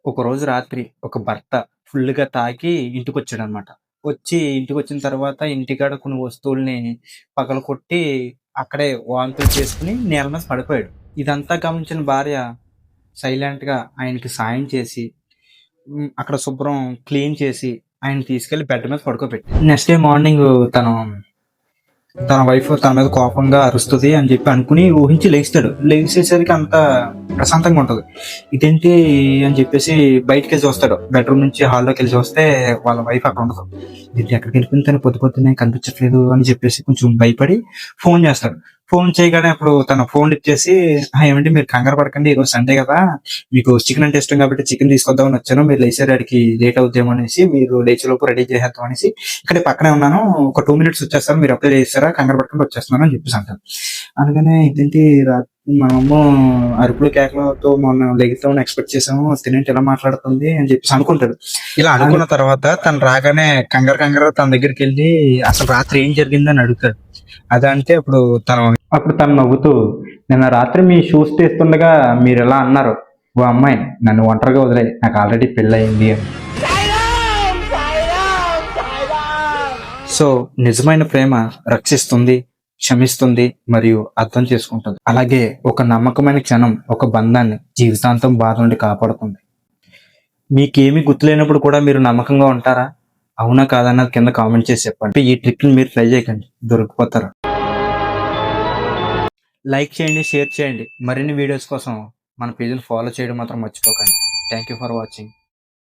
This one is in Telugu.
ఒకరోజు రాత్రి ఒక భర్త ఫుల్‌గా తాగి ఇంటికొచ్చాడనమాట. ఇంటికొచ్చిన తర్వాత ఇంటికాడ కొన్ని వస్తువుల్ని పగలగొట్టి అక్కడే వాంతులు చేసుకొని నేల మీద పడిపోయాడు. ఇదంతా గమనించిన భార్య సైలెంట్‌గా ఆయనకి సాయం చేసి అక్కడ శుభ్రం క్లీన్ చేసి ఆయన్ని తీసుకెళ్ళి బెడ్ మీద పడుకోబెట్టింది. నెక్స్ట్ డే మార్నింగ్ తను తన వైఫ్ తన మీద కోపంగా అరుస్తది అని చెప్పి అనుకుని ఊహించి లెగిస్తాడు. లెగిసేసరికి అంతా ప్రశాంతంగా ఉంటది. ఇదేంటి అని చెప్పేసి బయటికెళ్ళి చూస్తాడు. బెడ్‌రూమ్ నుంచి హాల్‌లోకెళ్ళి చూస్తే వాళ్ళ వైఫ్ అక్కడ ఉండదు. ఇది ఎక్కడికెళ్ళిపోయింది తను పొద్దున్నే కనిపించట్లేదు అని చెప్పేసి కొంచెం భయపడి ఫోన్ చేస్తాడు. ఫోన్ చేయగానే అప్పుడు తన ఫోన్ లిఫ్ట్ చేసి, ఏవండీ మీరు కంగారు పడకండి. ఈరోజు సండే కదా! మీకు చికెన్ అంటే ఇష్టం కాబట్టి చికెన్ తీసుకొద్దామని వచ్చాను. మీరు లేచేసరికి లేట్ అవుద్దేమో అనేసి మీరు లేచేలోపు రెడీ చేసేద్దాం అనేసి ఇక్కడే పక్కనే ఉన్నాను. ఒక 2 మినిట్స్ వచ్చేస్తాను. మీరు అప్లై చేస్తారా? కంగారు పడకుండా వచ్చేస్తున్నాను అని చెప్పేసి అంటాను. అనగానే ఇదేంటి మనమేమో అరుపులు కేకలతో మొన్న లెగుద్దామని ఎక్స్‌పెక్ట్ చేసాము. తినేంటి ఇలా మాట్లాడుతుంది అని చెప్పేసి అనుకుంటాడు. ఇలా అనుకున్న తర్వాత తను రాగానే కంగారు తన దగ్గరికెళ్ళి అసలు రాత్రి ఏం జరిగిందని అడుగుతాడు. అదంటే అప్పుడు తను నవ్వుతూ, నిన్న రాత్రి మీ షూస్ తీస్తుండగా మీరిలా అన్నారు. ఓ అమ్మాయి నన్ను ఒంటరిగా వదిలేయి. నాకు ఆల్రెడీ పెళ్లయింది అని. సో నిజమైన ప్రేమ రక్షిస్తుంది, క్షమిస్తుంది మరియు అర్థం చేసుకుంటుంది. అలాగే ఒక నమ్మకమైన క్షణం ఒక బంధాన్ని జీవితాంతం బాధ నుండి కాపాడుతుంది. మీకేమీ గుర్తులేనప్పుడు కూడా మీరు నమ్మకంగా ఉంటారా? అవునా కాదన్నది కింద కామెంట్ చేసి చెప్పండి. ఈ ట్రిక్‌ని మీరు ట్రై చేయకండి, దొరికిపోతారు. లైక్ చేయండి, షేర్ చేయండి. మరిన్ని వీడియోస్ కోసం మన పేజ్‌ని ఫాలో చేయడం మాత్రం మర్చిపోకండి. Thank you for watching.